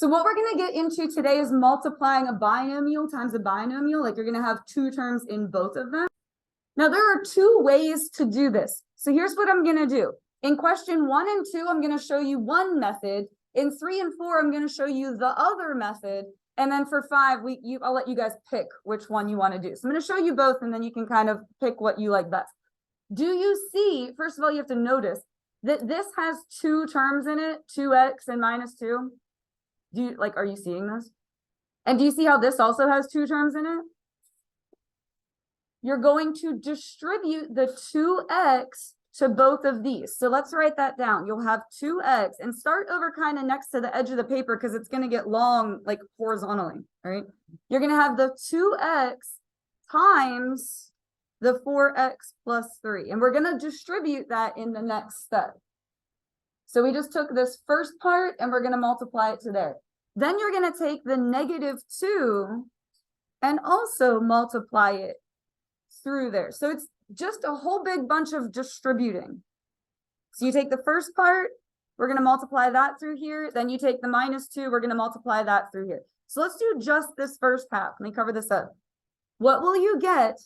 So what we're going to get into today is multiplying a binomial times a binomial. Like you're going to have two terms in both of them. Now there are two ways to do this. So here's what I'm going to do. In question 1 and 2, I'm going to show you one method. In 3 and 4, I'm going to show you the other method. And then for 5, I'll let you guys pick which one you want to do. So I'm going to show you both, and then you can kind of pick what you like best. Do you see, first of all, you have to notice that this has two terms in it, 2x and minus 2. Are you seeing this? And do you see how this also has two terms in it? You're going to distribute the 2x to both of these. So let's write that down. You'll have 2x and start over kind of next to the edge of the paper because it's going to get long, like horizontally, right? You're going to have the 2x times the 4x plus 3. And we're going to distribute that in the next step. So we just took this first part and we're going to multiply it to there. Then you're going to take the -2 and also multiply it through there. So it's just a whole big bunch of distributing. So you take the first part, we're going to multiply that through here. Then you take the -2, we're going to multiply that through here. So let's do just this first half. Let me cover this up. What will you get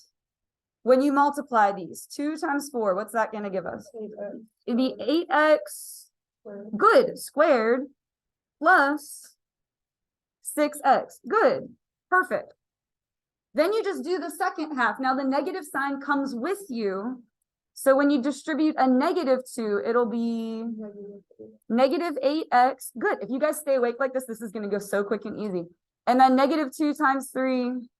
when you multiply these? 2 times 4, what's that going to give us? It'd be 8x good squared plus 6x good. Perfect. Then you just do the second half. Now the negative sign comes with you. So when you distribute a -2, it'll be -8x. Good. If you guys stay awake like this is going to go so quick and easy. And then -2 times 3,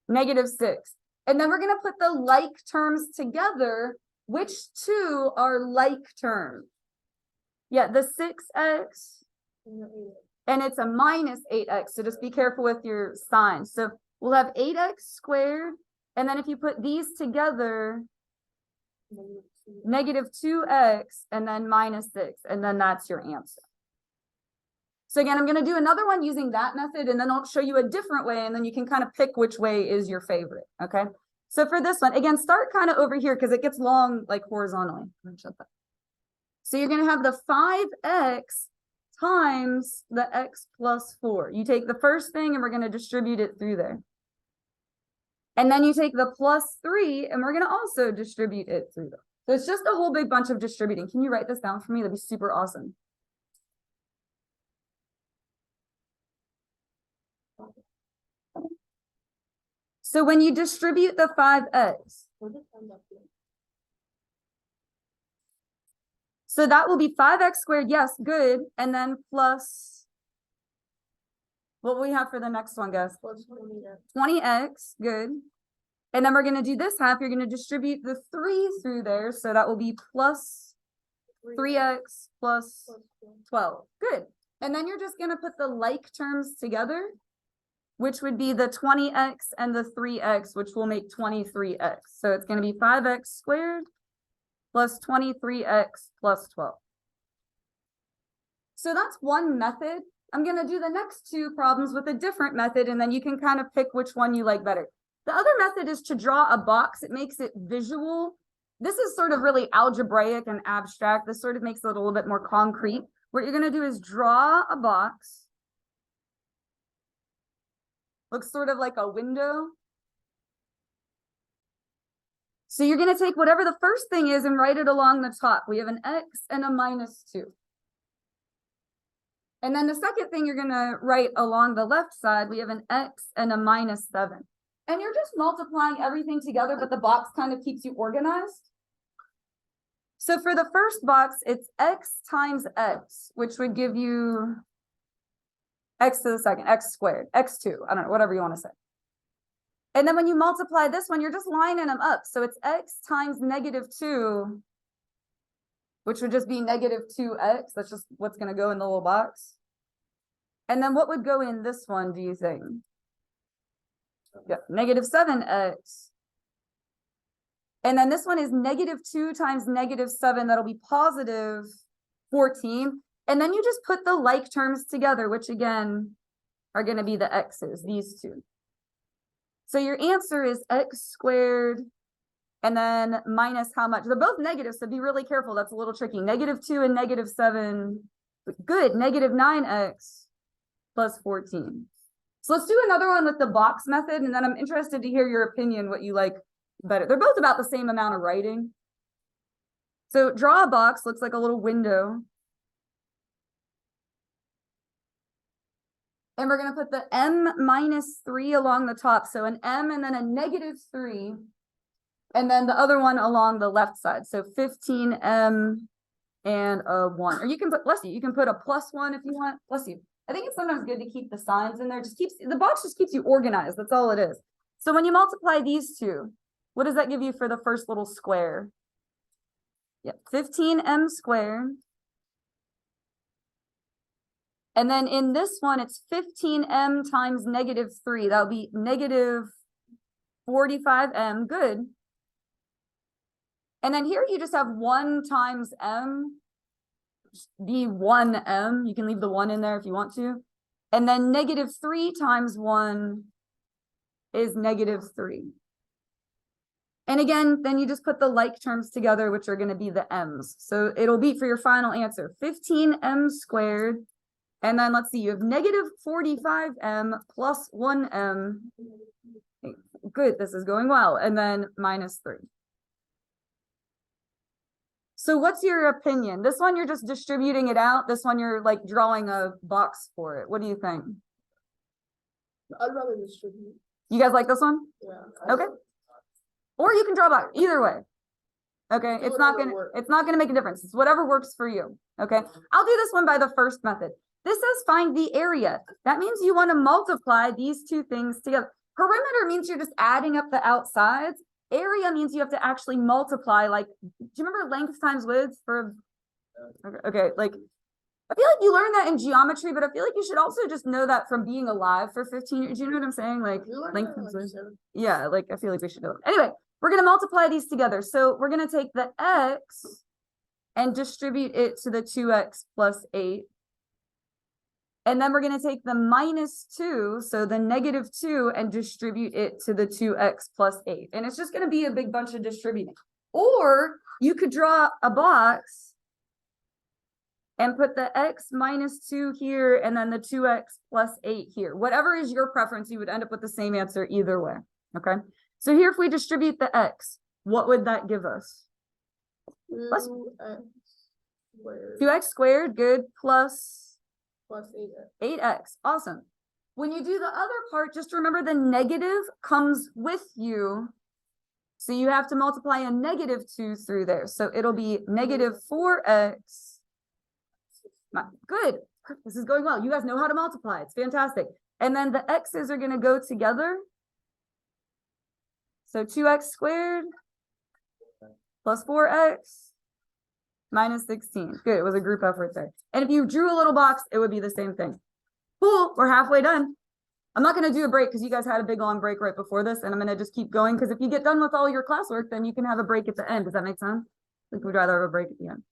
-6. And then we're going to put the like terms together. Which two are like terms? Yeah, the 6x. And it's a -8x. So just be careful with your signs. So we'll have 8x squared, and then if you put these together, -2x, and then -6, and then that's your answer. So again, I'm going to do another one using that method, and then I'll show you a different way, and then you can kind of pick which way is your favorite, okay? So for this one, again, start kind of over here because it gets long, like horizontally. So you're going to have the 5x times the x plus 4. You take the first thing and we're going to distribute it through there. And then you take the +3 and we're going to also distribute it through there. So it's just a whole big bunch of distributing. Can you write this down for me? That'd be super awesome. So when you distribute the 5x, so that will be 5x squared, yes, good. And then plus, what will we have for the next one, guys? 20x, good. And then we're going to do this half. You're going to distribute the 3 through there. So that will be plus 3x plus 12. Good. And then you're just going to put the like terms together, which would be the 20x and the 3x, which will make 23x. So it's going to be 5x squared plus 23x plus 12. So that's one method. I'm going to do the next 2 problems with a different method, and then you can kind of pick which one you like better. The other method is to draw a box. It makes it visual. This is sort of really algebraic and abstract. This sort of makes it a little bit more concrete. What you're going to do is draw a box. Looks sort of like a window. So you're going to take whatever the first thing is and write it along the top. We have an x and a -2. And then the second thing you're going to write along the left side, we have an x and a -7. And you're just multiplying everything together, but the box kind of keeps you organized. So for the first box, it's x times x, which would give you x to the second, x squared, x2, I don't know, whatever you want to say. And then when you multiply this one, you're just lining them up. So it's x times -2, which would just be -2x. That's just what's going to go in the little box. And then what would go in this one, do you think? Yeah, -7x. And then this one is -2 times -7. That'll be positive 14. And then you just put the like terms together, which again are going to be the x's, these two. So your answer is x squared and then minus how much? They're both negative, so be really careful. That's a little tricky. -2 and -7. Good. -9x plus 14. So let's do another one with the box method, and then I'm interested to hear your opinion, what you like better. They're both about the same amount of writing. So draw a box, looks like a little window. And we're going to put the m minus 3 along the top. So an m and then a negative 3. And then the other one along the left side. So 15m and a 1. Or you can put, bless you, you can put a plus 1 if you want. Bless you. I think it's sometimes good to keep the signs in there. Just keeps, the box just keeps you organized. That's all it is. So when you multiply these two, what does that give you for the first little square? Yep, 15m squared. And then in this one, it's 15m times negative 3. That'll be negative 45m. Good. And then here you just have 1 times m, be 1m. You can leave the 1 in there if you want to. And then negative 3 times 1 is negative 3. And again, then you just put the like terms together, which are going to be the m's. So it'll be for your final answer, 15m squared. And then let's see, you have negative 45m plus 1m. Good, this is going well. And then minus 3. So what's your opinion? This one, you're just distributing it out. This one, you're like drawing a box for it. What do you think? I'd rather distribute. You guys like this one? Yeah. Okay. Or you can draw a box, either way. Okay, it's not gonna make a difference. It's whatever works for you. Okay, I'll do this one by the first method. This says find the area. That means you want to multiply these two things together. Perimeter means you're just adding up the outsides. Area means you have to actually multiply, like, do you remember length times width for, okay, like, I feel like you learned that in geometry, but I feel like you should also just know that from being alive for 15 years. Do you know what I'm saying? Like, length times width. Yeah, like, I feel like we should know it. Anyway, we're going to multiply these together. So we're going to take the x and distribute it to the 2x plus 8. And then we're going to take the minus 2, so the negative 2, and distribute it to the 2x plus 8. And it's just going to be a big bunch of distributing. Or you could draw a box and put the x minus 2 here and then the 2x plus 8 here. Whatever is your preference, you would end up with the same answer either way. Okay? So here, if we distribute the x, what would that give us? 2x squared. 2x squared, good, plus 8x. 8x, awesome. When you do the other part, just remember the negative comes with you. So you have to multiply a negative 2 through there. So it'll be negative 4x. Good, this is going well. You guys know how to multiply, it's fantastic. And then the x's are gonna go together. So 2x squared plus 4x minus 16. Good, it was a group effort there. And if you drew a little box, it would be the same thing. Cool, we're halfway done. I'm not going to do a break because you guys had a big long break right before this, and I'm going to just keep going because if you get done with all your classwork, then you can have a break at the end. Does that make sense? I think we'd rather have a break at the end.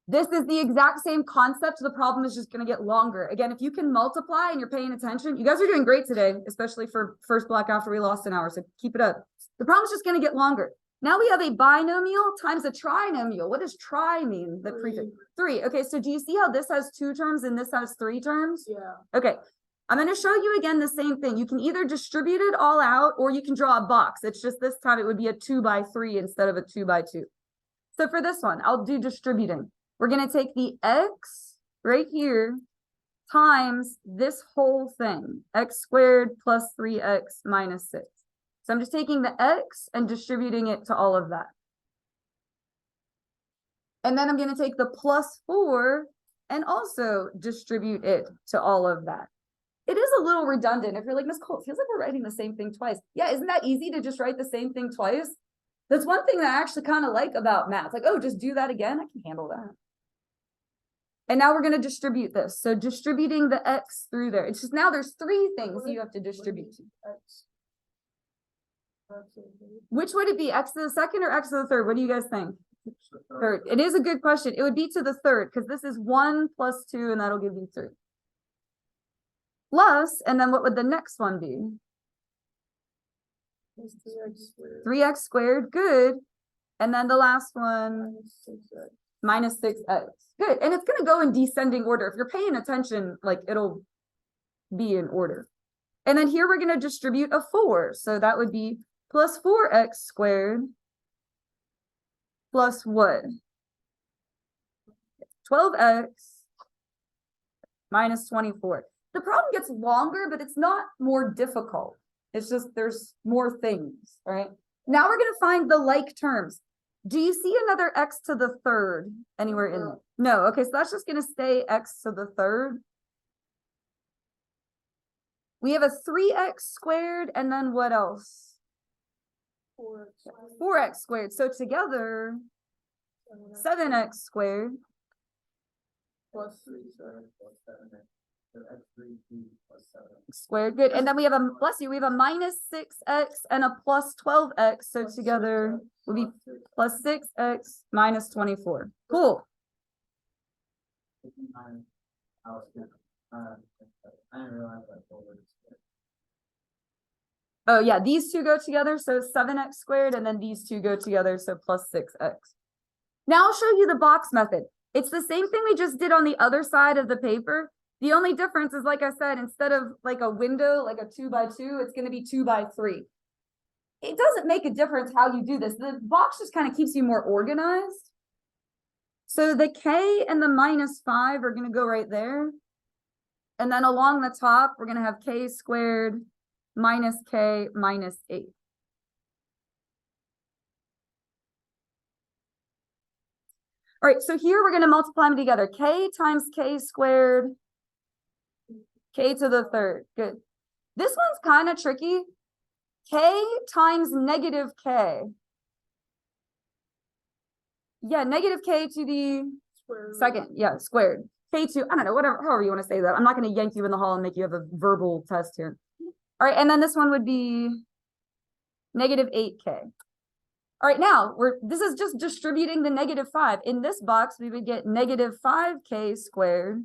This is the exact same concept. The problem is just going to get longer. Again, if you can multiply and you're paying attention, you guys are doing great today, especially for first block after we lost an hour, so keep it up. The problem is just going to get longer. Now we have a binomial times a trinomial. What does tri mean? The prefix 3. Okay, so do you see how this has 2 terms and this has 3 terms? Yeah. Okay, I'm going to show you again the same thing. You can either distribute it all out or you can draw a box. It's just this time it would be a 2 by 3 instead of a 2 by 2. So for this one, I'll do distributing. We're going to take the x right here times this whole thing, x squared plus 3x minus 6. So I'm just taking the x and distributing it to all of that. And then I'm going to take the plus 4 and also distribute it to all of that. It is a little redundant. If you're like, Miss Cole, it feels like we're writing the same thing twice. Yeah, isn't that easy to just write the same thing twice? That's one thing that I actually kind of like about math. Like, oh, just do that again. I can handle that. And now we're going to distribute this. So distributing the x through there. It's just now there's 3 things you have to distribute to. Which would it be? X to the second or x to the third? What do you guys think? Third. It is a good question. It would be to the third because this is 1 plus 2 and that'll give you 3. Plus, and then what would the next one be? 3x squared. Good. And then the last one, minus 6x. Good. And it's going to go in descending order. If you're paying attention, like it'll be in order. And then here we're going to distribute a 4. So that would be plus 4x squared plus what? 12x minus 24. The problem gets longer, but it's not more difficult. It's just there's more things, right? Now we're going to find the like terms. Do you see another x to the third anywhere in there? No. Okay, so that's just going to stay x to the third. We have a 3x squared, and then what else? 4x squared. So together, 7x squared. Plus 3, 7, plus 7, x3 plus 7. Squared, good. And then we have a, bless you, we have a minus 6x and a plus 12x. So Plus together 6x, will be plus plus 6x minus 24. Cool. I didn't realize that over. Oh yeah, these two go together, so 7x squared, and then these two go together, so plus 6x. Now I'll show you the box method. It's the same thing we just did on the other side of the paper. The only difference is, like I said, instead of like a window, like a 2 by 2, it's going to be 2 by 3. It doesn't make a difference how you do this. The box just kind of keeps you more organized. So the k and the minus 5 are going to go right there. And then along the top, we're going to have k squared minus k minus 8. All right, so here we're going to multiply them together. K times k squared, k to the third. Good. This one's kind of tricky. K times negative k. Yeah, negative k to the second. Yeah, squared. K2, I don't know, whatever, however you want to say that. I'm not going to yank you in the hall and make you have a verbal test here. All right, and then this one would be negative 8k. All right, now this is just distributing the negative 5. In this box, we would get negative 5k squared.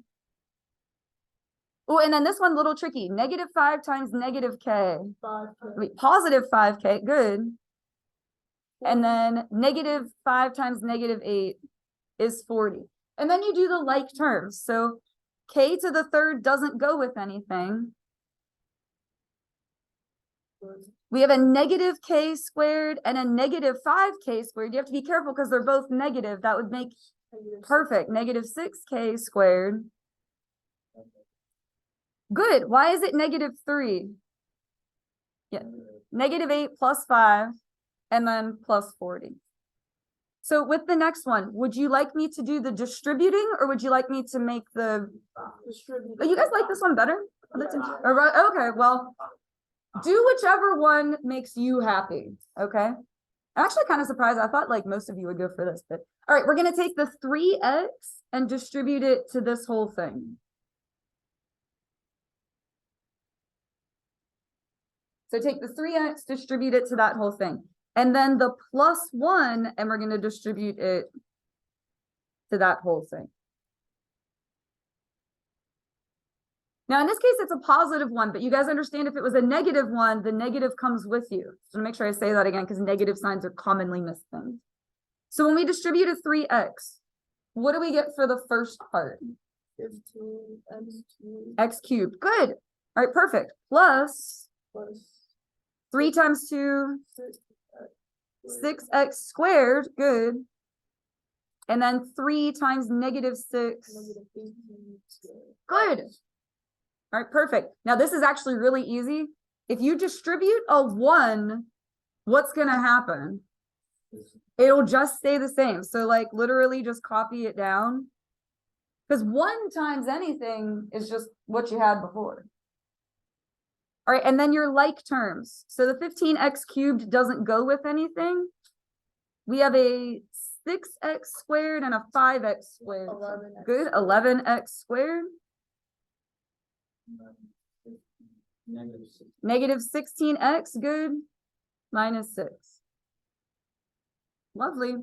Oh, and then this one, a little tricky. Negative 5 times negative k. 5K. Wait, positive 5k, good. And then negative 5 times negative 8 is 40. And then you do the like terms. So k to the third doesn't go with anything. We have a negative k squared and a negative 5k squared. You have to be careful because they're both negative. That would make perfect. Negative 6k squared. Good. Why is it negative 3? Yeah. Negative 8 plus 5 and then plus 40. So with the next one, would you like me to do the distributing or would you like me to make the... Oh, you guys like this one better? Okay, well, do whichever one makes you happy, okay? I'm actually kind of surprised. I thought like most of you would go for this, but all right, we're going to take the 3x and distribute it to this whole thing. So take the 3x, distribute it to that whole thing. And then the plus 1, and we're going to distribute it to that whole thing. Now, in this case, it's a positive 1, but you guys understand if it was a negative 1, the negative comes with you. So make sure I say that again, because negative signs are commonly missed things. So when we distribute a 3x, what do we get for the first part? 15x X cubed. Good. All right, perfect. Plus 3 times 2, 6x squared. Good. And then 3 times negative 6. Good. All right, perfect. Now this is actually really easy. If you distribute a 1, what's going to happen? It'll just stay the same. So like literally just copy it down. Because 1 times anything is just what you had before. All right, and then your like terms. So the 15x cubed doesn't go with anything. We have a 6x squared and a 5x squared. 11x. Good, 11x squared. Negative 16x, good. Minus 6. Lovely.